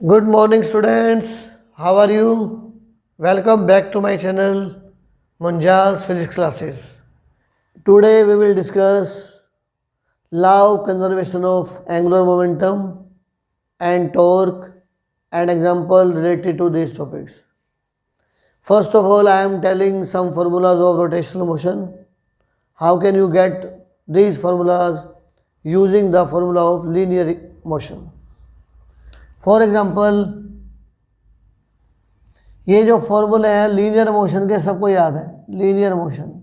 Good morning, students. How are you? Welcome back to my channel, Munjal's Physics Classes. Today we will discuss law of conservation of angular momentum and torque and example related to these topics. First of all, I am telling some formulas of rotational motion. How can you get these formulas using the formula of linear motion? For example ये जो फॉर्मूले हैं linear motion के सबको याद है, linear motion,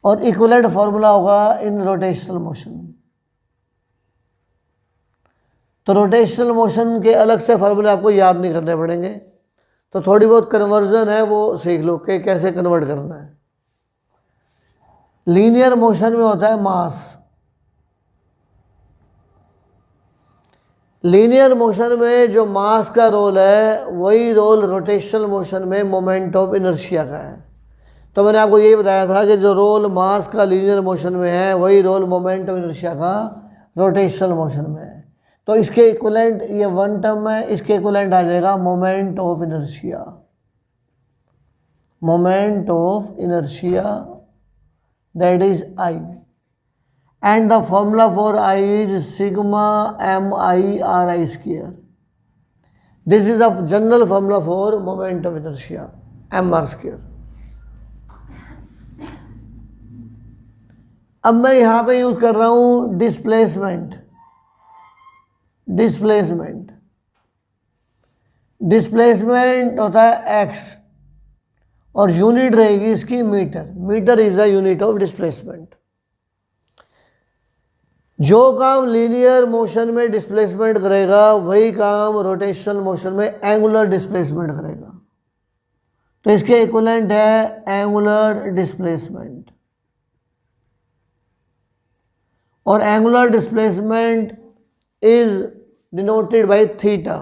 और equivalent formula होगा इन रोटेशनल मोशन। तो रोटेशनल मोशन के अलग से फॉर्मूले आपको याद नहीं करने पड़ेंगे, तो थोड़ी बहुत कन्वर्जन है वो सीख लो कि कैसे कन्वर्ट करना है। लीनियर मोशन में होता है मास, लीनियर मोशन में जो मास का रोल है वही रोल रोटेशनल मोशन में मोमेंट ऑफ इनर्शिया का है। तो मैंने आपको यही बताया था कि जो रोल मास का लीनियर मोशन में है वही रोल मोमेंट ऑफ इनर्शिया का रोटेशनल मोशन में है। तो इसके इक्विवेलेंट ये वन टर्म है, इसके इक्विवेलेंट आ जाएगा moment of inertia, moment of inertia that is I, and the formula for I is sigma mi ri square. This is the general formula for moment of inertia, mr square. अब मैं यहाँ पे use कर रहा हूँ displacement. Displacement displacement होता है x और यूनिट रहेगी इसकी metre. Metre is the unit of displacement. जो काम लीनियर मोशन में डिस्प्लेसमेंट करेगा वही काम रोटेशनल मोशन में एंगुलर डिस्प्लेसमेंट करेगा। तो इसके इक्विवेलेंट है एंगुलर डिस्प्लेसमेंट, और angular displacement is denoted by theta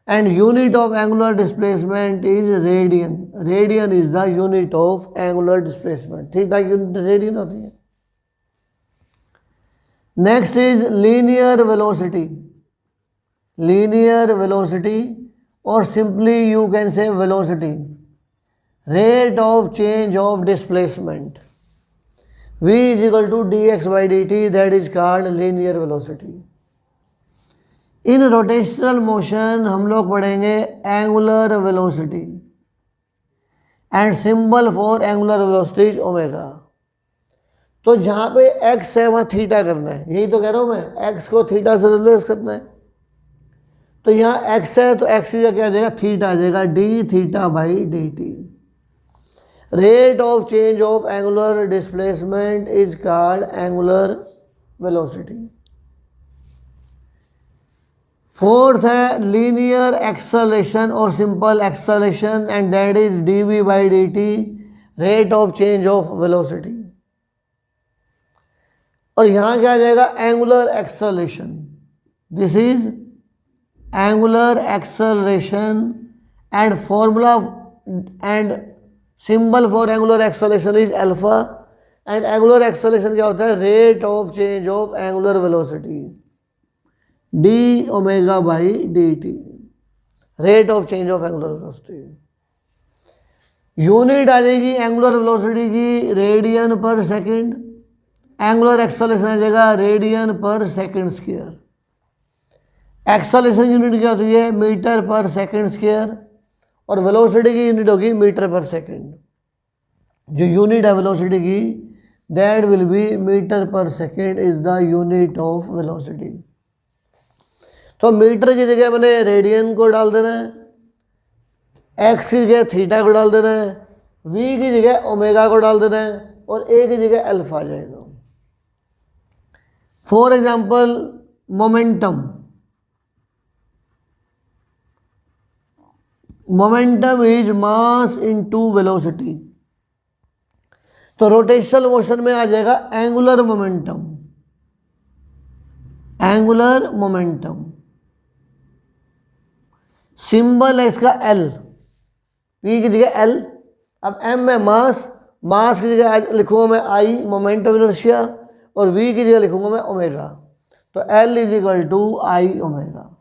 and unit of angular displacement is radian. Radian is the unit of angular displacement. Theta की यूनिट रेडियन होती है। Next is linear velocity. Linear velocity, और simply you can से velocity, rate of change of displacement. v is equal to dx by dt, that is called linear velocity. In rotational motion हम लोग पढ़ेंगे angular velocity, and symbol for angular velocity is omega. तो जहाँ पे x है वहाँ theta करना है, यही तो कह रहा हूँ मैं, x को थीटा से रिप्लेस करना है। तो यहाँ x है तो x की जगह क्या आ जाएगा, थीटा आ जाएगा, d theta by d t. Rate of change of angular displacement is called angular velocity. Fourth है लीनियर एक्सेलरेशन और simple acceleration, and that is d v by d t, rate of change of velocity. और यहाँ क्या आ जाएगा, angular acceleration. This is angular acceleration, and formula and symbol for angular acceleration is alpha, and angular acceleration क्या होता है, rate of change of angular velocity, d omega by d t, rate of change of angular velocity. Unit आ जाएगी angular velocity की radian पर second, angular acceleration आ जाएगा radian पर सेकंड स्क्वायर। एक्सेलरेशन यूनिट क्या होती है, मीटर पर सेकंड स्क्वायर, और वेलोसिटी की यूनिट होगी मीटर पर सेकंड। जो यूनिट है वेलोसिटी की दैट विल बी मीटर पर second is the unit of velocity. तो मीटर की जगह मैंने रेडियन को डाल देना है, एक्स की जगह थीटा को डाल देना है, वी की जगह ओमेगा को डाल देना है, और ए की जगह अल्फा आ जाएगा। For example momentum, momentum is mass into velocity. तो रोटेशनल मोशन में आ जाएगा angular momentum, angular momentum. Symbol है इसका L, P की जगह L। अब M में मास, मास की जगह लिखूंगा मैं I, मोमेंट ऑफ इनर्शिया, और v की जगह लिखूंगा मैं ओमेगा। तो L is equal to I omega.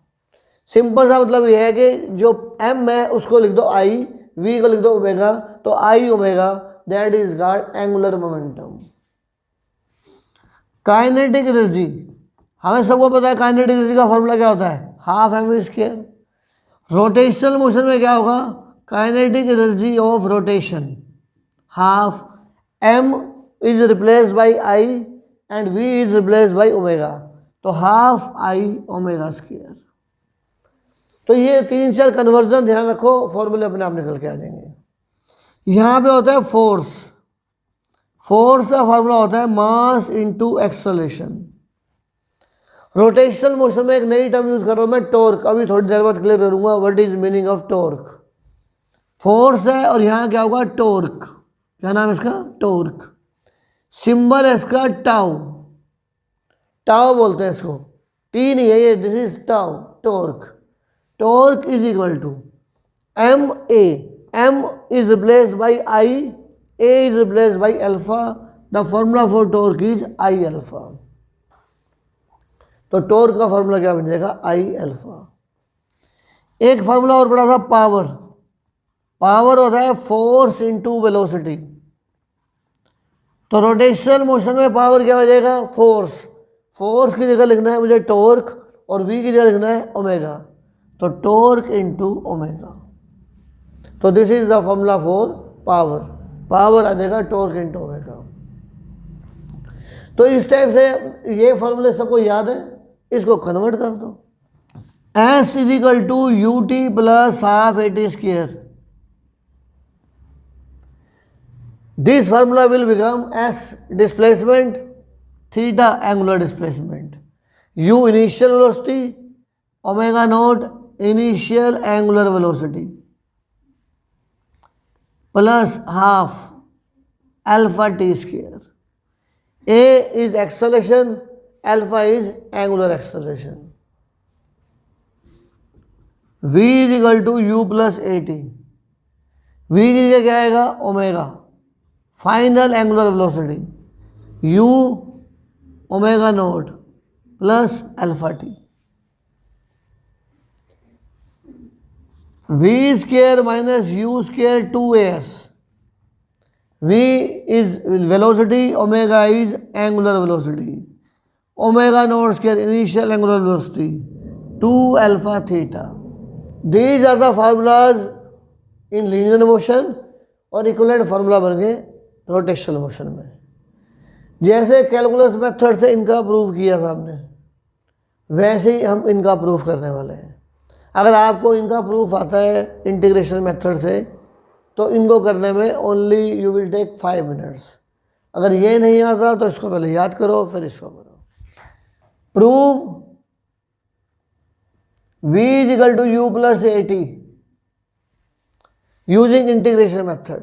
Simple सा मतलब यह है कि जो M है उसको लिख दो आई, V को लिख दो ओमेगा, तो I omega that is called angular momentum. Kinetic energy, हमें सबको पता है काइनेटिक एनर्जी का फॉर्मूला क्या होता है, half m square. Rotational motion में क्या होगा, kinetic energy of rotation half m is replaced by I and v is replaced by omega, तो हाफ आई ओमेगा स्क्वायर। तो ये 3-4 कन्वर्जन ध्यान रखो, फॉर्मूले अपने आप निकल के आ जाएंगे। यहाँ पे होता है फोर्स, फोर्स का फॉर्मूला होता है mass into acceleration. Rotational motion में एक नई टर्म यूज कर रहा हूँ मैं, टॉर्क, अभी थोड़ी देर बाद क्लियर करूंगा what is meaning of torque. Force है और यहाँ क्या होगा, टॉर्क, क्या नाम है इसका, टॉर्क। सिंबल है इसका टाउ, टाउ बोलते हैं इसको, टी नहीं है ये, this is tau, torque. Torque is equal to m a, m is replaced by I, a is replaced by alpha, the formula for torque is I alpha. तो torque का formula क्या बन जाएगा, आई अल्फा। एक formula और पड़ा था power, power होता है फोर्स इनटू वेलोसिटी। तो रोटेशनल मोशन में पावर क्या हो जाएगा, फोर्स, फोर्स की जगह लिखना है मुझे टॉर्क और वी की जगह लिखना है ओमेगा, तो टॉर्क इनटू ओमेगा। तो this is the formula for power, power आ जाएगा टॉर्क इनटू ओमेगा। तो इस टाइप से ये फॉर्मूले सबको याद है, इसको कन्वर्ट कर दो। S is equal to u t plus half a t square. This formula will become s displacement, theta angular displacement, u initial velocity, omega naught initial angular velocity, plus half alpha t square. A is acceleration, alpha is angular acceleration. v is equal to u plus a t, v की जगह क्या आएगा, omega, final angular velocity, u omega naught plus alpha t. v square minus you square 2as, v is velocity, omega is angular velocity, omega naught square initial angular velocity 2 alpha theta. These are the formulas in linear motion और equivalent formula बन गए rotational motion में। जैसे calculus method से इनका prove किया था हमने, वैसे ही हम इनका प्रूफ करने वाले हैं। अगर आपको इनका प्रूफ आता है इंटीग्रेशन मेथड से, तो इनको करने में only you will take 5 minutes. अगर ये नहीं आता तो इसको पहले याद करो, फिर इसको करो। Prove v is equal to u plus at using integration method.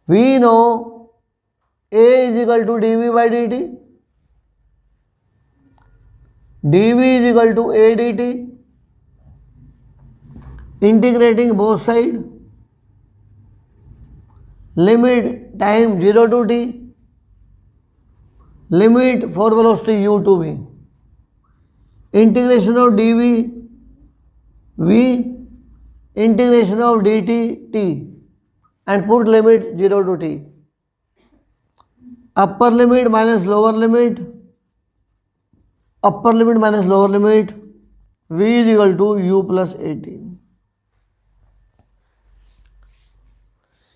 We know a is equal to dv by dt, dv is equal to a dt, integrating both side, limit time 0 to t, limit for velocity u to v, integration of dv v, integration of dt t, and put limit 0 to t, upper limit minus lower limit, upper limit minus lower limit, v is equal to u plus 18।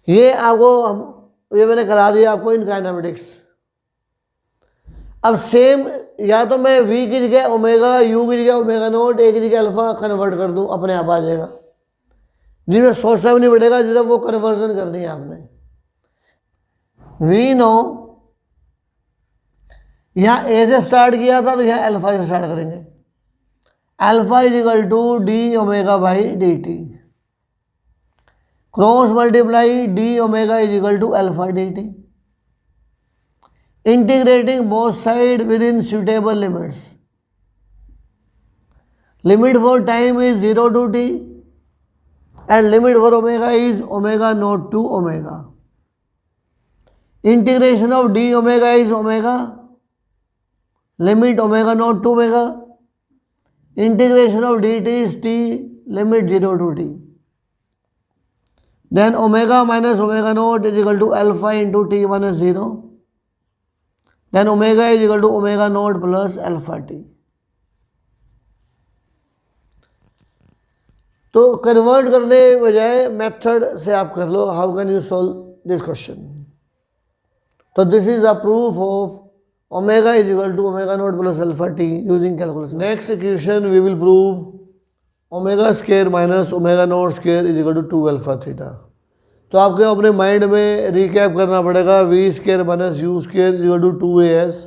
ये आपको ये मैंने करा दिया आपको इन kinematics. अब same या तो मैं v की जगह ओमेगा, u की जगह ओमेगा नोट, a की जगह अल्फा कन्वर्ट कर दूं, अपने आप आ जाएगा, जिसमें सोचना भी नहीं पड़ेगा, सिर्फ वो कन्वर्जन करनी है आपने। v नो यहाँ a से स्टार्ट किया था तो यहाँ अल्फा से स्टार्ट करेंगे। Alpha is equal to d omega by d t, cross multiply d omega is equal to alpha d t, integrating both sides within suitable limits. Limit for time is 0 to t and limit for omega is omega naught to omega. Integration of d omega is omega, limit omega naught to omega, Integration of dt is t, limit 0 to t. Then omega minus omega naught is equal to alpha into t minus 0. Then omega is equal to omega naught plus alpha t. तो convert करने बजाय method से आप कर लो, how can you solve this question. तो this is a proof of omega is equal to omega naught plus alpha t using calculus. Next equation we will prove omega square minus omega naught square is equal to 2 alpha theta. तो आपको अपने mind में recap करना पड़ेगा. v square minus u square is equal to 2as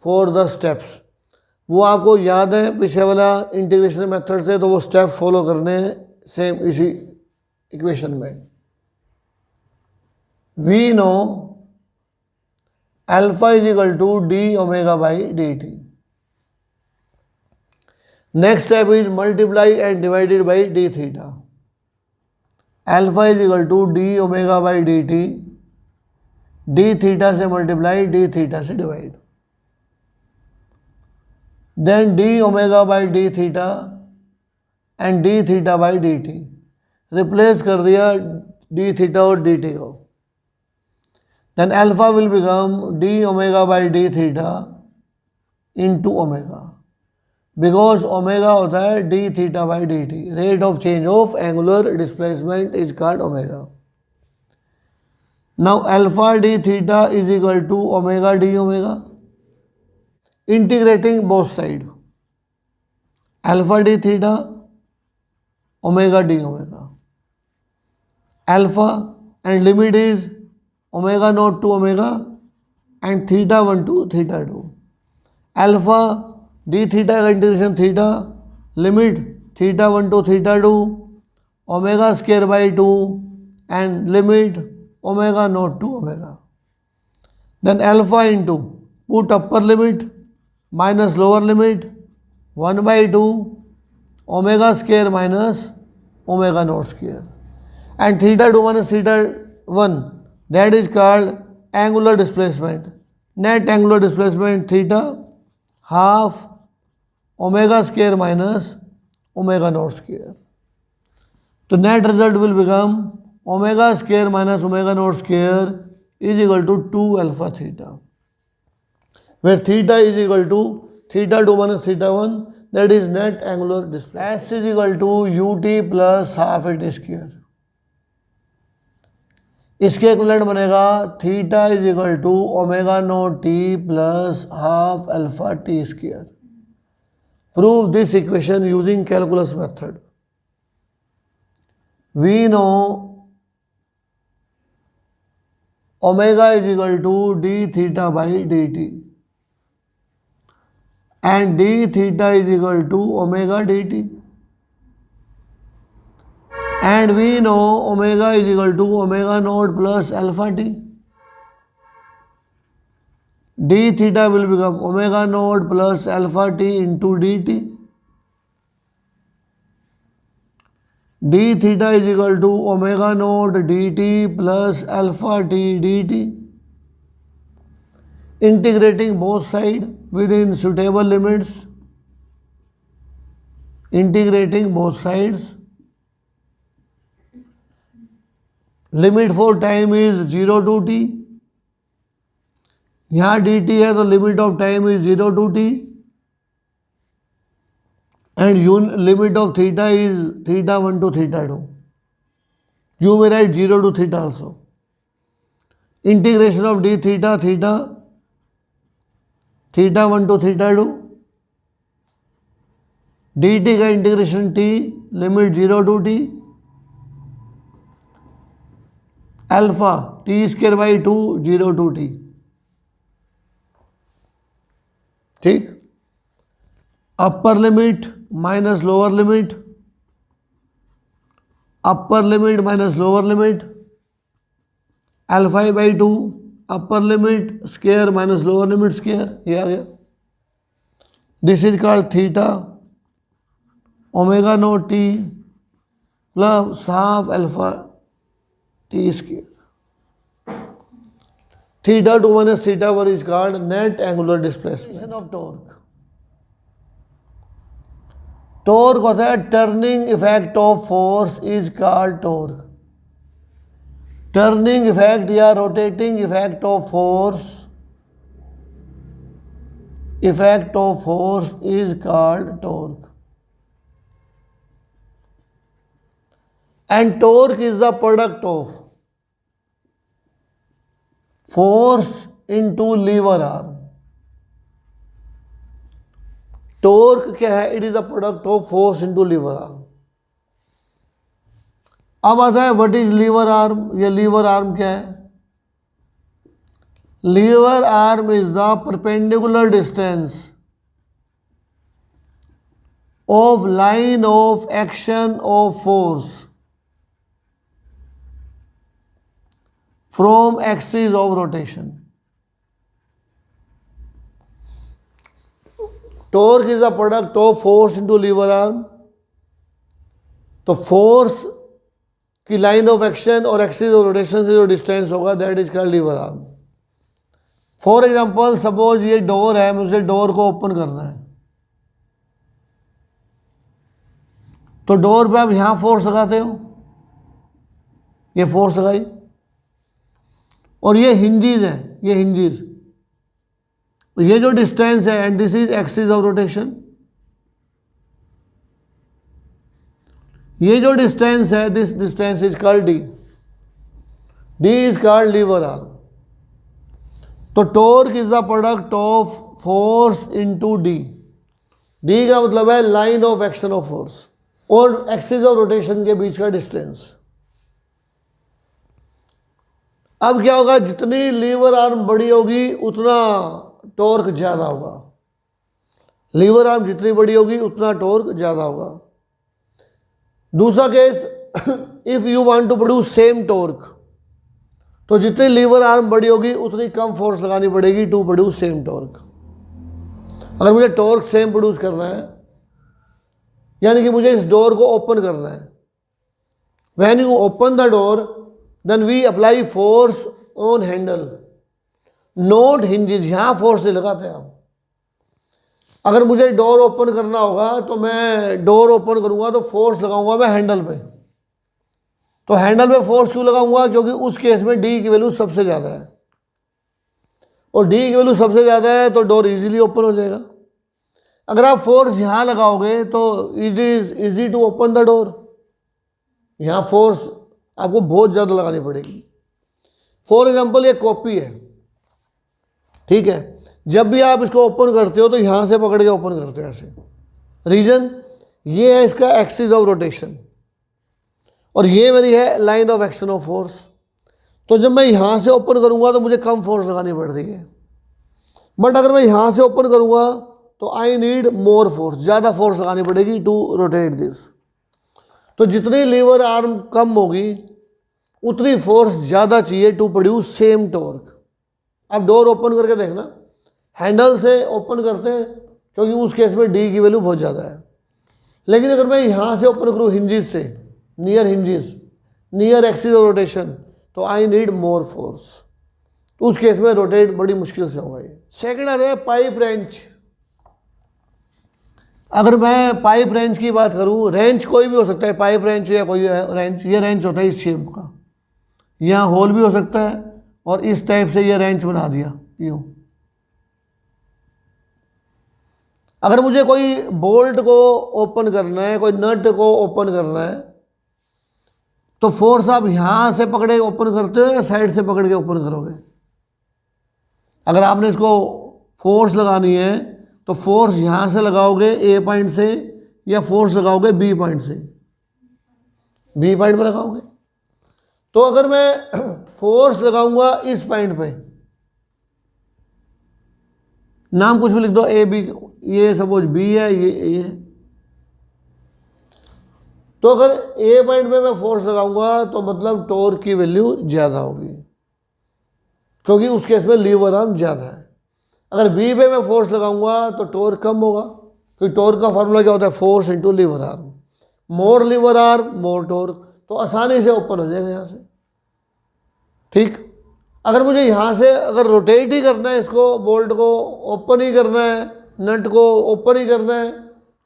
for the steps. वो आपको याद है पीछे वाला इंटीग्रेशन मेथड से, तो वो स्टेप फॉलो करने हैं सेम इसी इक्वेशन में. We know alpha is equal to d omega by dt. Next step is multiply and divided by d theta. Alpha is equal to d omega by dt. d theta से multiply, d theta से divide. Then d omega by d theta and d theta by dt. Replace कर दिया d theta और dt को. Then alpha will become d omega by d theta into omega, because omega होता है d theta by dt. Rate of change of angular displacement is called omega. Now alpha d theta is equal to omega d omega. Integrating both sides, alpha d theta, omega d omega. Alpha and limit is omega naught to omega and theta 1 to theta 2. Alpha d theta का integration theta, limit theta 1 to theta 2, omega square by 2 and limit omega naught to omega. Then alpha into, put upper limit minus lower limit 1 by 2 omega square minus omega naught square, and theta 2 minus theta 1, that is called angular displacement. Net angular displacement theta half omega square minus omega naught square. So net result will become omega square minus omega naught square is equal to 2 alpha theta, where theta is equal to theta 2 minus theta 1, that is net angular displacement. S is equal to ut plus half it square. इसके equivalent बनेगा theta is equal to omega naught t plus half alpha t square. Prove this equation using calculus method. We know omega is equal to d theta by d t and d theta is equal to omega d t. And we know omega is equal to omega naught plus alpha t. D theta will become omega naught plus alpha t into dt. D theta is equal to omega naught dt plus alpha t dt. Integrating both sides within suitable limits. Integrating both sides. Limit for time is 0 to t. यहाँ dt है तो limit of time is 0 to t and limit of theta is theta 1 to theta 2. You may write 0 to theta also. Integration of d theta theta theta 1 to theta 2. dt का integration t, limit 0 to t, alpha t square by 2 0 to t. ठीक. Upper limit minus lower limit, upper limit minus lower limit, alpha by 2 upper limit square minus lower limit square, ये आ गया. This is called theta omega naught t plus half alpha t square. Theta 2 minus theta 1 is called net angular displacement of torque. Torque होता है turning effect of force is called torque. Turning effect या rotating effect of force is called torque. And torque is the product of force into lever arm. Torque क्या है? It is the product of force into lever arm. अब आता है what is lever arm? ये lever arm क्या है? Lever arm is the perpendicular distance of line of action of force from axis of rotation. Torque is a product of force into lever arm. तो force की line of action और axis of rotation से जो distance होगा that is called lever arm. For example suppose ये door है, मुझे door को ओपन करना है, तो डोर पे आप यहां फोर्स लगाते हो, ये फोर्स लगाई, और ये हिंजेस है, ये हिंजेस, ये जो डिस्टेंस है and this is axis of rotation. ये जो डिस्टेंस है this distance is called d. D is called lever arm. तो torque is the product of force into d. D का मतलब है line of action of force और axis of rotation के बीच का डिस्टेंस। अब क्या होगा, जितनी लीवर आर्म बड़ी होगी उतना टॉर्क ज्यादा होगा। लीवर आर्म जितनी बड़ी होगी उतना टॉर्क ज्यादा होगा। दूसरा case, if you want to produce same torque, तो जितनी लीवर आर्म बड़ी होगी उतनी कम फोर्स लगानी पड़ेगी टू प्रोड्यूस सेम टॉर्क। अगर मुझे टॉर्क सेम प्रोड्यूस करना है, यानी कि मुझे इस डोर को ओपन करना है, when you open the door then we apply force on handle, not hinges. यहां फोर्स नहीं लगाते आप। अगर मुझे डोर ओपन करना होगा तो मैं डोर ओपन करूंगा तो फोर्स लगाऊंगा मैं हैंडल पे। तो हैंडल पे फोर्स क्यों लगाऊंगा? क्योंकि उस केस में डी की वैल्यू सबसे ज़्यादा है, और डी की वैल्यू सबसे ज़्यादा है तो डोर इजीली ओपन हो जाएगा। अगर आप फोर्स यहाँ लगाओगे तो easy to open the door. यहाँ फोर्स आपको बहुत ज़्यादा लगानी पड़ेगी। फॉर एग्जाम्पल ये कॉपी है, ठीक है, जब भी आप इसको ओपन करते हो तो यहाँ से पकड़ के ओपन करते हो ऐसे। रीजन ये है इसका एक्सिस ऑफ रोटेशन, और ये मेरी है line of action of force. तो जब मैं यहाँ से ओपन करूँगा तो मुझे कम फोर्स लगानी पड़ रही है, बट अगर मैं यहाँ से ओपन करूँगा तो आई नीड मोर फोर्स, ज़्यादा फोर्स लगानी पड़ेगी टू रोटेट दिस। तो जितनी लीवर आर्म कम होगी उतनी फोर्स ज़्यादा चाहिए टू प्रोड्यूस सेम टॉर्क। आप डोर ओपन करके देखना, हैंडल से ओपन करते हैं क्योंकि उस केस में डी की वैल्यू बहुत ज़्यादा है। लेकिन अगर मैं यहाँ से ओपन करूँ हिंजेस से, near hinges, near axis of rotation, तो आई नीड मोर फोर्स। तो उस केस में रोटेट बड़ी मुश्किल से होगा। ये सेकेंड आता है पाइप रेंच। अगर मैं पाइप रेंच की बात करूँ, रेंच कोई भी हो सकता है, पाइप रेंच या कोई रेंच, ये रेंच होता है इस शेप का, यहाँ होल भी हो सकता है, और इस टाइप से ये रेंच बना दिया यूँ। अगर मुझे कोई बोल्ट को ओपन करना है, कोई नट को ओपन करना है, तो फोर्स आप यहाँ से पकड़ के ओपन करते हो या साइड से पकड़ के ओपन करोगे? अगर आपने इसको फोर्स लगानी है तो फोर्स यहाँ से लगाओगे ए पॉइंट से, या फोर्स लगाओगे बी पॉइंट से? बी पॉइंट पर लगाओगे। तो अगर मैं फोर्स लगाऊंगा इस पॉइंट पे, नाम कुछ भी लिख दो, ए बी, ये सपोज बी है, ये ए है, तो अगर ए पॉइंट पे मैं फोर्स लगाऊंगा तो मतलब टॉर्क की वैल्यू ज़्यादा होगी, क्योंकि उस केस में लीवर आर्म ज़्यादा है। अगर बी पे मैं फोर्स लगाऊंगा तो टॉर्क कम होगा, क्योंकि टॉर्क का फार्मूला क्या होता है? Force into lever arm. More lever arm more torque, तो आसानी से ओपन हो जाएगा यहाँ से। ठीक, अगर मुझे यहाँ से अगर रोटेट ही करना है, इसको बोल्ट को ओपन ही करना है, नट को ओपन ही करना है,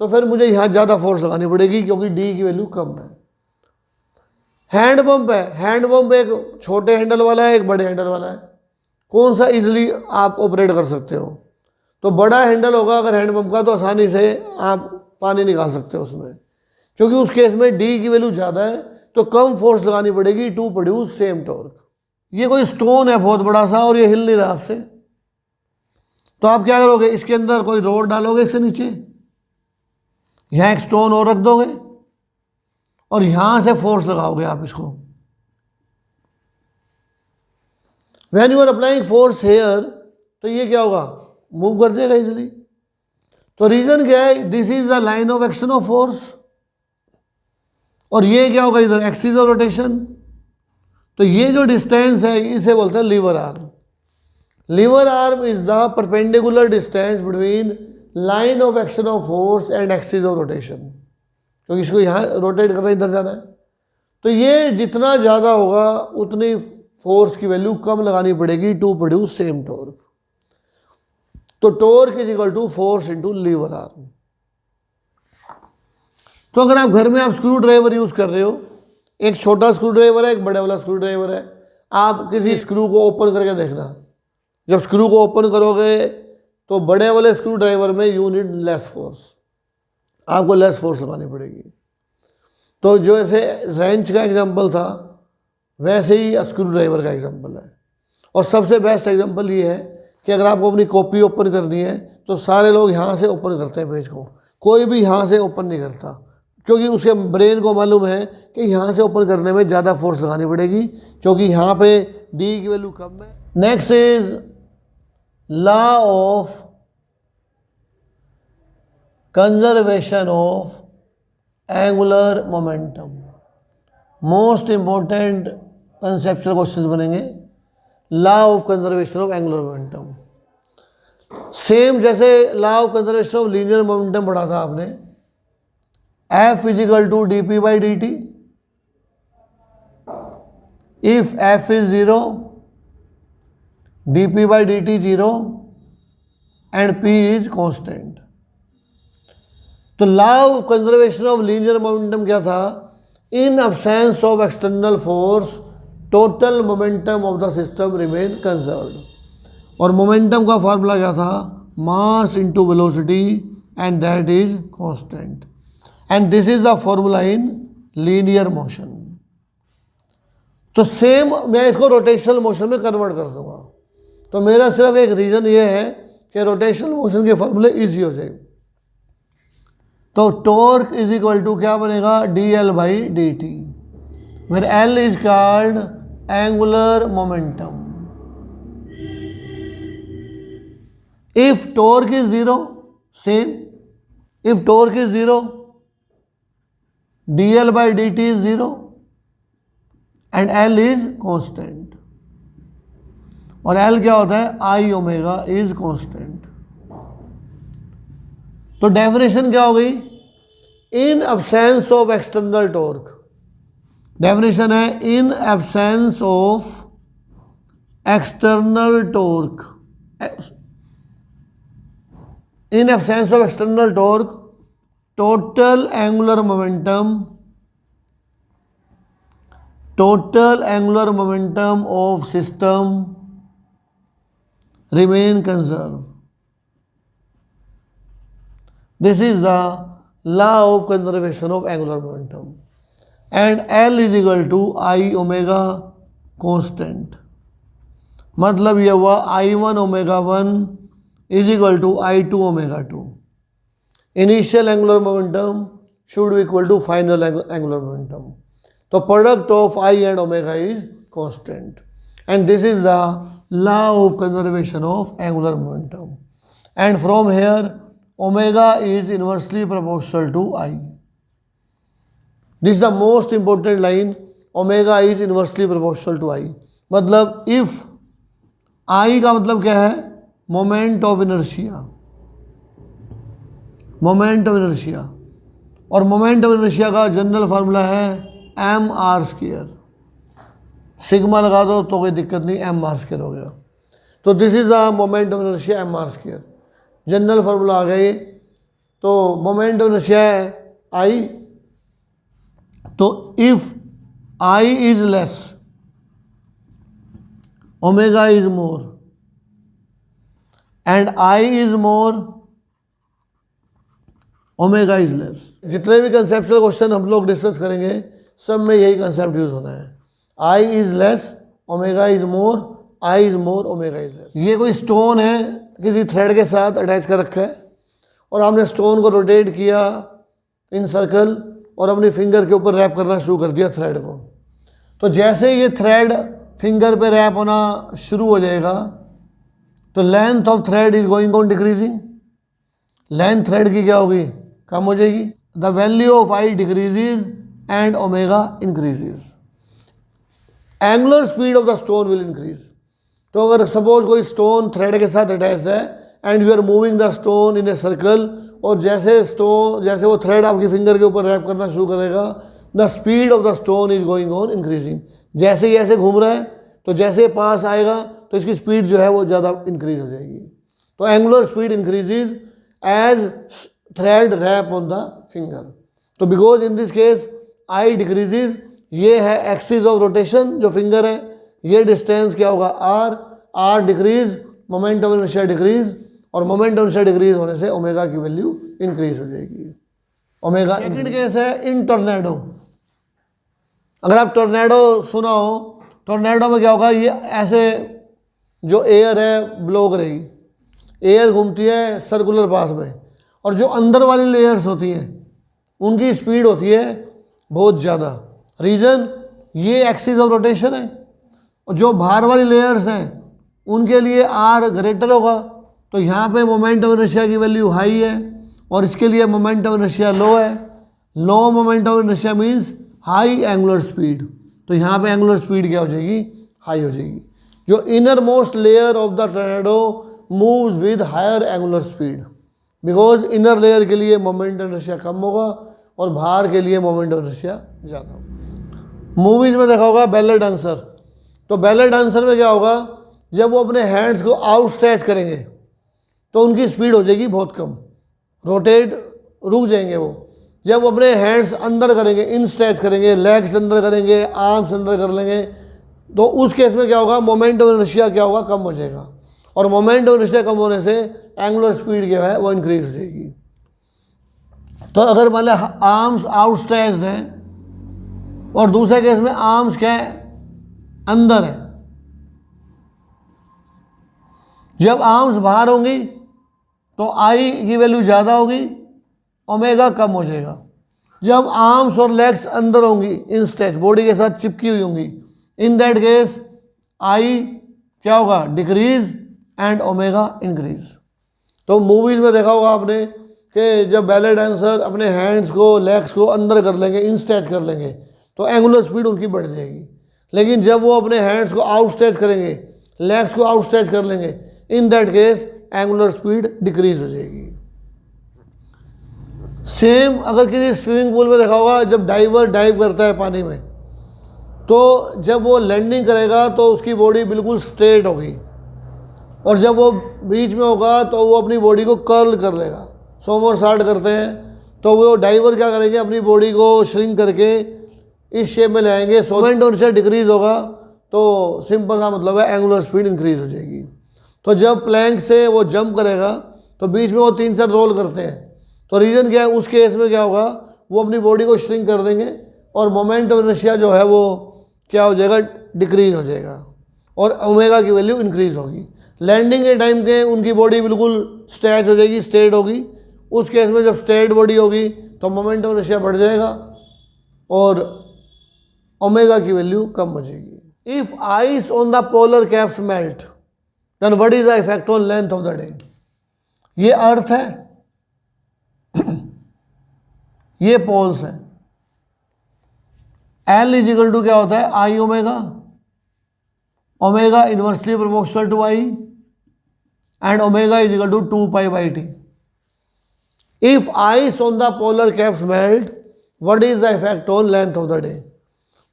तो फिर मुझे यहाँ ज़्यादा फोर्स लगानी पड़ेगी क्योंकि डी की वैल्यू कम है। हैंड पंप है, हैंड पंप एक छोटे हैंडल वाला है, एक बड़े हैंडल वाला है। कौन सा इजीली आप ऑपरेट कर सकते हो? तो बड़ा हैंडल होगा अगर हैंड पंप का, तो आसानी से आप पानी निकाल सकते हो उसमें, क्योंकि उस केस में डी की वैल्यू ज़्यादा है तो कम फोर्स लगानी पड़ेगी टू प्रोड्यूस सेम टॉर्क। ये कोई स्टोन है बहुत बड़ा सा और ये हिल नहीं रहा आपसे, तो आप क्या करोगे? इसके अंदर कोई रोड डालोगे, इससे नीचे यहाँ एक स्टोन और रख दोगे और यहां से फोर्स लगाओगे आप इसको। When you are applying force here, तो ये क्या होगा? मूव कर जाएगा इजिली। तो रीजन क्या है? This is the line of action of force. और ये क्या होगा इधर? Axis of rotation. तो ये जो डिस्टेंस है इसे बोलते हैं lever arm. Lever arm is the perpendicular distance between line of action of force and axis of rotation, क्योंकि इसको यहाँ रोटेट करना, इधर जाना है। तो ये जितना ज़्यादा होगा उतनी फोर्स की वैल्यू कम लगानी पड़ेगी टू प्रोड्यूस सेम टॉर्क। तो torque is equal to force into lever arm. तो अगर आप घर में आप स्क्रू ड्राइवर यूज़ कर रहे हो, एक छोटा स्क्रू ड्राइवर है, एक बड़े वाला स्क्रू ड्राइवर है, आप किसी स्क्रू को ओपन करके देखना। जब स्क्रू को ओपन करोगे तो बड़े वाले स्क्रू ड्राइवर में यू नीड लेस फोर्स, आपको लेस फोर्स लगानी पड़ेगी। तो जो ऐसे रेंच का एग्जांपल था वैसे ही स्क्रू ड्राइवर का एग्जांपल है। और सबसे बेस्ट एग्जांपल ये है कि अगर आपको अपनी कॉपी ओपन करनी है तो सारे लोग यहाँ से ओपन करते हैं पेज को, कोई भी यहाँ से ओपन नहीं करता, क्योंकि उसके ब्रेन को मालूम है कि यहाँ से ओपन करने में ज़्यादा फोर्स लगानी पड़ेगी क्योंकि यहाँ पे डी की वैल्यू कम है। Next is law of conservation of angular momentum. Most important conceptual questions बनेंगे। Law of conservation of angular momentum, same जैसे law of conservation of linear momentum पढ़ा था आपने। F is equal to d p by d t. If F is 0, d p by d t 0 and P is constant. तो law of conservation of linear momentum क्या था? In absence of external force total momentum of the system remain conserved. और momentum का formula क्या था? Mass into velocity and that is constant. And this is the formula in linear motion. तो same मैं इसको rotational motion में convert कर दूंगा। तो मेरा सिर्फ एक रीज़न ये है कि रोटेशनल मोशन के फॉर्मूले इजी हो जाए। तो टॉर्क इज इक्वल टू क्या बनेगा? D l by d t, where l is called angular momentum. If torque is 0, same, if torque is 0, dl by dt is 0 and L is constant। और L क्या होता है? I omega is constant। तो definition क्या हो गई? In absence of external torque, definition है in absence of external torque, in absence of external torque total angular momentum of system remain conserved. This is the law of conservation of angular momentum, and L is equal to I omega constant। मतलब ये हुआ I1 omega 1 is equal to I2 omega 2। Initial angular momentum should be equal to final angular momentum. So product of I and omega is constant, and this is the law of conservation of angular momentum. And from here, omega is inversely proportional to I. This is the most important line. Omega is inversely proportional to I. मतलब if I का मतलब क्या है? Moment of inertia, moment of inertia. और moment of inertia का general formula है M R square. Sigma लगा दो तो कोई दिक्कत नहीं, एम आर स्क्वायर हो गया। तो this is the moment of inertia M R square. General formula आ गया ये। तो मोमेंट ऑफ इनर्शिया है आई, तो if I is less omega is more and I is more omega is less. जितने भी कंसेप्चुअल क्वेश्चन हम लोग डिस्कस करेंगे सब में यही कंसेप्ट यूज होना है, I is less omega is more, I is more omega is less. ये कोई स्टोन है किसी थ्रेड के साथ अटैच कर रखा है और आपने स्टोन को रोटेट किया इन सर्कल और अपनी फिंगर के ऊपर रैप करना शुरू कर दिया थ्रेड को। तो जैसे ये थ्रेड फिंगर पे रैप होना शुरू हो जाएगा तो length of thread is going on decreasing, length thread की क्या होगी, कम हो जाएगी। The value of I decreases and omega increases, angular speed of the stone will increase. तो अगर सपोज कोई स्टोन थ्रेड के साथ अटैच है and you are moving the stone in a circle, और जैसे वो थ्रेड आपकी फिंगर के ऊपर रैप करना शुरू करेगा, the speed of the stone is going on increasing. जैसे ही ऐसे घूम रहा है तो जैसे पास आएगा तो इसकी स्पीड जो है वो ज़्यादा इंक्रीज हो जाएगी। तो angular speed increases as thread wrap on the finger. तो because in this case I decreases, ये है एक्सिस ऑफ रोटेशन जो फिंगर है, ये डिस्टेंस क्या होगा R, R decrease, moment of inertia decrease, और मोमेंट ऑफ इनर्शिया डिक्रीज होने से ओमेगा की वैल्यू इंक्रीज हो जाएगी। ओमेगा। सेकंड केस है इन टॉर्नेडो। अगर आप टॉर्नेडो सुना हो, टॉर्नेडो में क्या होगा, ये ऐसे जो एयर है ब्लो करेगी, एयर घूमती है सर्कुलर पाथ में, और जो अंदर वाली लेयर्स होती हैं उनकी स्पीड होती है बहुत ज़्यादा। रीज़न ये एक्सिस ऑफ रोटेशन है, और जो बाहर वाली लेयर्स हैं उनके लिए आर ग्रेटर होगा, तो यहाँ पे मोमेंट ऑफ इनर्शिया की वैल्यू हाई है और इसके लिए मोमेंट ऑफ इनर्शिया लो है। Low moment of inertia means high angular speed, तो यहाँ पे एंगुलर स्पीड क्या हो जाएगी, हाई हो जाएगी। जो innermost layer of the tornado moves with higher angular speed, because inner layer के लिए मोमेंट ऑफ इनर्शिया कम होगा और बाहर के लिए मोमेंट ऑफ इनर्शिया ज़्यादा होगा। मूवीज़ में देखा होगा बैले डांसर, तो बैले डांसर में क्या होगा, जब वो अपने हैंड्स को आउट स्ट्रेच करेंगे तो उनकी स्पीड हो जाएगी बहुत कम, रोटेट रुक जाएंगे वो। जब वो अपने हैंड्स अंदर करेंगे, इन स्ट्रेच करेंगे, लेग्स अंदर करेंगे, आर्म्स अंदर कर लेंगे, तो उस केस में क्या होगा, मोमेंट ऑफ इनर्शिया क्या होगा, कम हो जाएगा, और मोमेंट ऑफ इनर्शिया कम होने से एंगुलर स्पीड क्या है वो इंक्रीज हो जाएगी। तो अगर मान लिया आर्म्स आउट स्ट्रेच्ड हैं और दूसरे केस में आर्म्स क्या है, अंदर है, जब आर्म्स बाहर होंगी तो आई की वैल्यू ज़्यादा होगी, ओमेगा कम हो जाएगा। जब आर्म्स और लेग्स अंदर होंगी, इन स्ट्रेच बॉडी के साथ चिपकी हुई होंगी, इन दैट केस आई क्या होगा, डिक्रीज एंड ओमेगा इंक्रीज। तो मूवीज़ में देखा होगा आपने कि जब बैले डांसर अपने हैंड्स को लेग्स को अंदर कर लेंगे, इन स्ट्रेच कर लेंगे, तो एंगुलर स्पीड उनकी बढ़ जाएगी। लेकिन जब वो अपने हैंड्स को आउट स्ट्रेच करेंगे, लेग्स को आउट स्ट्रेच कर लेंगे, in that case angular speed decrease हो जाएगी। सेम अगर किसी स्विमिंग पूल में देखा होगा, जब डाइवर डाइव करता है पानी में, तो जब वो लैंडिंग करेगा तो उसकी बॉडी बिल्कुल स्ट्रेट होगी, और जब वो बीच में होगा तो वो अपनी बॉडी को कर्ल कर लेगा। सोमरसॉल्ट करते हैं तो वो डाइवर क्या करेंगे, अपनी बॉडी को श्रिंक करके इस शेप में ले आएंगे। मोमेंट ऑफ इनर्शिया डिक्रीज होगा तो सिंपल सा मतलब है एंगुलर स्पीड इंक्रीज हो जाएगी। तो जब प्लैंक से वो जंप करेगा तो बीच में वो 3-4 रोल करते हैं, तो रीज़न क्या है, उस केस में क्या होगा, वो अपनी बॉडी को श्रिंक कर देंगे और मोमेंट ऑफ इनर्शिया जो है वो क्या हो जाएगा, डिक्रीज हो जाएगा, और ओमेगा की वैल्यू इंक्रीज होगी। लैंडिंग के टाइम के उनकी बॉडी बिल्कुल स्ट्रेच हो जाएगी, स्ट्रेट होगी। उस केस में जब स्ट्रेट बॉडी होगी तो मोमेंट ऑफ इनर्शिया बढ़ जाएगा और ओमेगा की वैल्यू कम हो जाएगी। If ice on the polar caps melt then what is the effect on length of the day. ये अर्थ है, ये पोल्स हैं। एल इज इक्वल टू क्या होता है, I omega, omega inversely proportional to I, and omega is equal to 2π/t। If ice on the polar caps melt what is the effect on length of the day.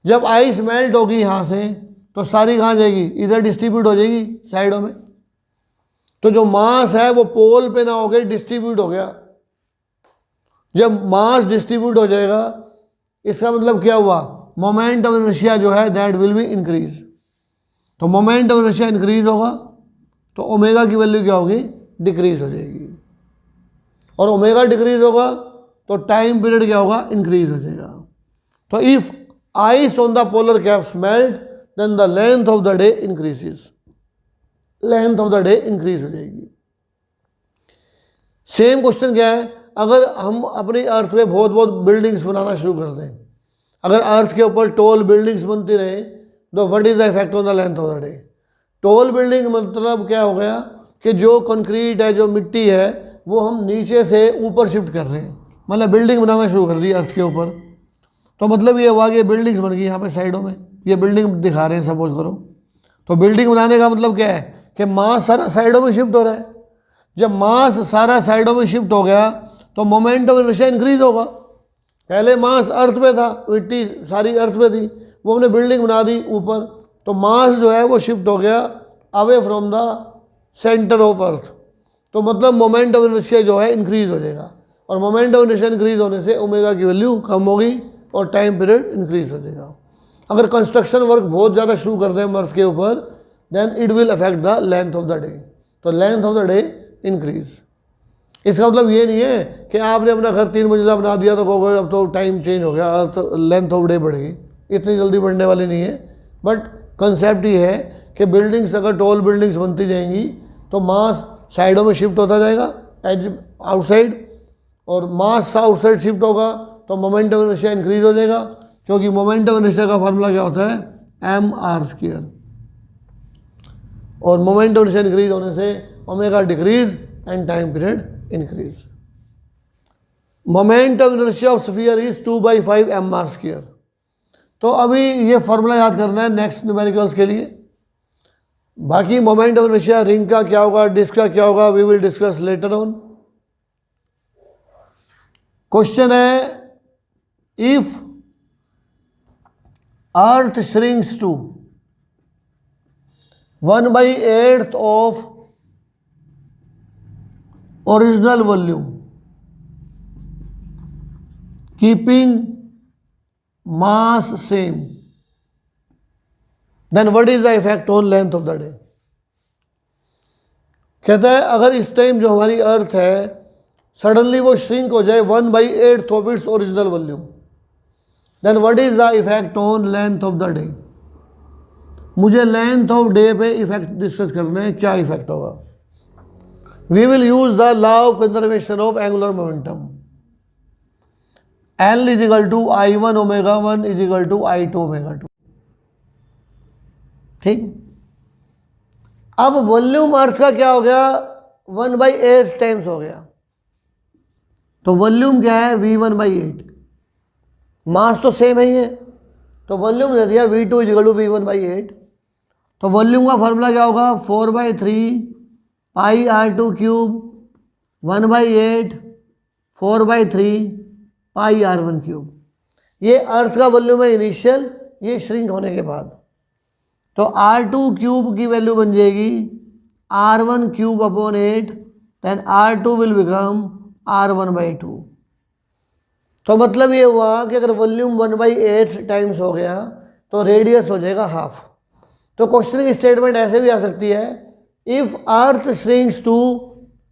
जब ice melt होगी यहाँ से तो सारी कहाँ जाएगी, इधर distribute हो जाएगी साइडों में। तो जो मास है वो पोल पे ना हो गई, डिस्ट्रीब्यूट हो गया, जब मास डिस्ट्रीब्यूट हो जाएगा इसका मतलब क्या हुआ, मोमेंट ऑफ इनर्शिया जो है दैट विल बी इंक्रीज। तो मोमेंट ऑफ इनर्शिया इंक्रीज होगा तो ओमेगा की वैल्यू क्या होगी, डिक्रीज हो जाएगी। और ओमेगा डिक्रीज होगा तो टाइम पीरियड क्या होगा, इंक्रीज हो जाएगा। तो if ice on the polar caps melt then the length of the day increases, length of the day increase हो जाएगी। सेम क्वेश्चन क्या है, अगर हम अपनी अर्थ पे बहुत बहुत बिल्डिंग्स बनाना शुरू कर दें, अगर अर्थ के ऊपर टॉल बिल्डिंग्स बनती रहे तो what is the effect on the length of the day. Tall building मतलब क्या हो गया कि जो कंक्रीट है, जो मिट्टी है, वो हम नीचे से ऊपर शिफ्ट कर रहे हैं, मतलब बिल्डिंग बनाना शुरू कर दी अर्थ के ऊपर। तो मतलब ये हुआ कि बिल्डिंग्स बन गई यहाँ पे साइडों में, ये बिल्डिंग दिखा रहे हैं सपोज करो। तो बिल्डिंग बनाने का मतलब क्या है कि मास सारा साइडों में शिफ्ट हो रहा है। जब मास सारा साइडों में शिफ्ट हो गया तो मोमेंट ऑफ इनर्शिया इंक्रीज होगा। पहले मास अर्थ पे था, मिट्टी सारी अर्थ पे थी, वो हमने बिल्डिंग बना दी ऊपर, तो मास जो है वो शिफ्ट हो गया away from the centre of earth. तो मतलब मोमेंट ऑफ इनर्शिया जो है इंक्रीज हो जाएगा, और मोमेंट ऑफ इनर्शिया इंक्रीज होने से ओमेगा की वैल्यू कम होगी और टाइम पीरियड इंक्रीज हो जाएगा। अगर कंस्ट्रक्शन वर्क बहुत ज़्यादा शुरू कर दें हम अर्थ के ऊपर then it will affect the length of the day, तो length of the day increase. इसका मतलब ये नहीं है कि आपने अपना घर 3 मंजिला बना दिया तो कहोगे अब तो टाइम चेंज हो गया, अर्थ लेंथ ऑफ डे बढ़ गई, इतनी जल्दी बढ़ने वाली नहीं है। बट कंसेप्ट ये है कि बिल्डिंग्स अगर टॉल बिल्डिंग्स बनती जाएंगी तो मास साइडों में शिफ्ट होता जाएगा एज आउटसाइड, और मास आउटसाइड शिफ्ट होगा तो मोमेंट ऑफ इनर्शिया इंक्रीज हो जाएगा, क्योंकि मोमेंट ऑफ इनर्शिया का फार्मूला क्या होता है, mr², और मोमेंट ऑफ इनर्शिया इंक्रीज होने से omega decrease and time period increase. Moment of inertia of sphere is 2/5 mr²। तो अभी ये फार्मूला याद करना है नेक्स्ट न्यूमेरिकल्स के लिए। बाकी मोमेंट ऑफ इनर्शिया रिंग का क्या होगा, डिस्क का क्या होगा, we will discuss later on. Question है, if earth shrinks to 1/8 of original volume keeping mass same then what is the effect on length of the day. कहता है अगर इस टाइम जो हमारी अर्थ है सडनली वो श्रिंक हो जाए 1/8 of its original volume, then what is the effect on length of the day. मुझे लेंथ ऑफ डे पे इफेक्ट डिस्कस करना है, क्या इफेक्ट होगा। We will use the law of conservation of angular momentum, L = I1 ω1 = I2 ω2। ठीक, अब volume अर्थ का क्या हो गया, 1/8 टाइम्स हो गया, तो वॉल्यूम क्या है, V1/8, मास तो सेम ही है, तो वॉल्यूम दे दिया V2 = V1/8। तो वॉल्यूम का फॉर्मूला क्या होगा, 4/3 πr2³ 1/8 4/3 πr1³। ये अर्थ का वॉल्यूम है इनिशियल, ये श्रिंक होने के बाद। तो r2³ की वैल्यू बन जाएगी r1³/8, then r2 will become r1/2। तो मतलब ये हुआ कि अगर वॉल्यूम 1/8 टाइम्स हो गया तो रेडियस हो जाएगा हाफ। तो क्वेश्चन की स्टेटमेंट ऐसे भी आ सकती है, if earth shrinks to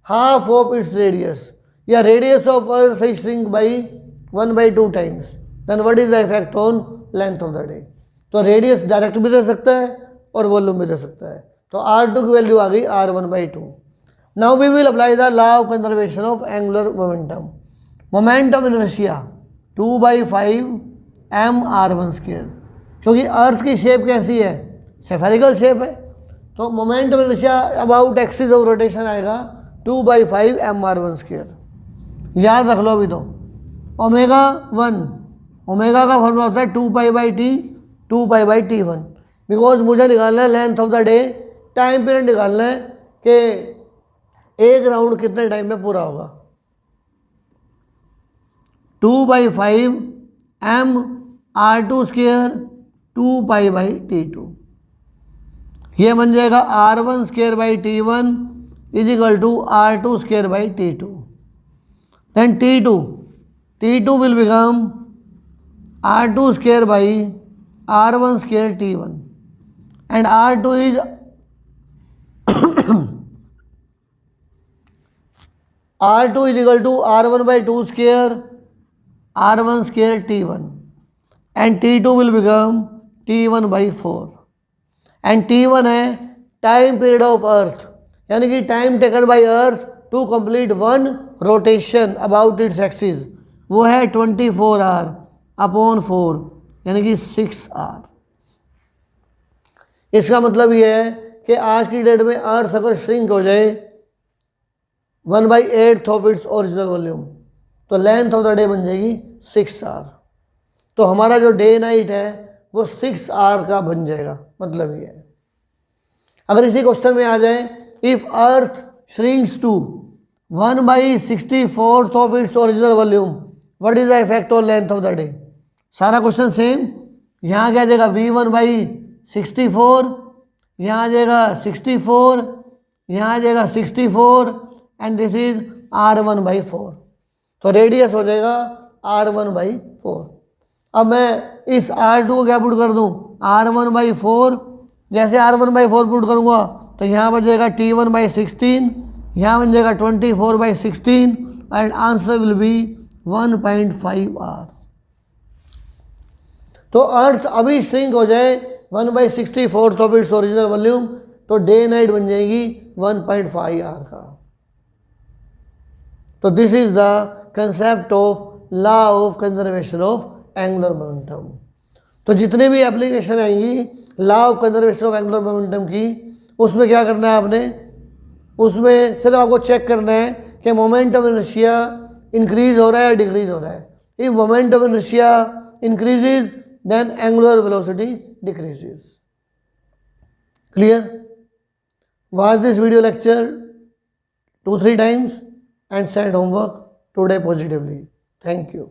half of its radius, या radius of earth is shrink by 1/2 times, then what is the effect on length of the day. तो रेडियस डायरेक्ट भी दे सकता है और वॉल्यूम भी दे सकता है। तो r2 की वैल्यू आ गई r1/2। Now we will apply the law of conservation of angular momentum. Moment of inertia 2/5 mr1², क्योंकि अर्थ की शेप कैसी है, सेफेरिकल शेप है, तो moment of inertia about axis of rotation आएगा 2/5 mr1²। याद रख लो अभी तो ω1, ओमेगा का फॉर्मूला होता है 2π/t 2π/t1, बिकॉज मुझे निकालना है length of the day, time period निकालना है कि एक राउंड कितने टाइम में पूरा होगा। 2/5 mr2² 2π/t2, ये बन जाएगा r1²/t1 = r2²/t2। Then t2 T2 will become R2 square by R1 square T1, and R2 is R2 is equal to R1 by 2 square R1 square T1, and T2 will become T1 by 4, and T1 है time period of earth, यानी कि time taken by earth to complete one rotation about its axis, वो है 24 our upon 4, यानी कि 6 our. इसका मतलब ये है कि आज की डेट में अर्थ अगर श्रिंक हो जाए 1/8 ऑफ इट्स ओरिजिनल वॉल्यूम, तो लेंथ ऑफ द डे बन जाएगी 6 आवर। तो हमारा जो डे नाइट है वो 6 आवर का बन जाएगा। मतलब ये है, अगर इसी क्वेश्चन में आ जाए, if earth shrinks to 1/64 of its original volume, what is the effect on length of the day. सारा क्वेश्चन सेम, यहाँ क्या आ जाएगा V1/64, यहाँ आ जाएगा 64, यहाँ आ जाएगा 64, एंड दिस इज R1/4, तो रेडियस हो जाएगा R1/4। अब मैं इस R2 को क्या पुट कर दूँ, R1/4, जैसे R1/4 पुट करूँगा तो यहाँ बन जाएगा T1/16, यहाँ बन जाएगा 24/16, and answer will be 1.5 hour. तो अर्थ अभी श्रिंक हो जाए 1/64 ऑफ इट्स ओरिजिनल वॉल्यूम, तो डे नाइट बन जाएगी 1.5 आवर का। तो this is the concept of law of conservation of angular momentum. तो जितने भी एप्लीकेशन आएंगी law of conservation of angular momentum की, उसमें क्या करना है आपने, उसमें सिर्फ आपको चेक करना है कि मोमेंट ऑफ इनर्शिया इंक्रीज हो रहा है या डिक्रीज हो रहा है। If moment of inertia increases then angular velocity decreases. Clear? Watch this video lecture 2-3 times and send homework today positively. Thank you.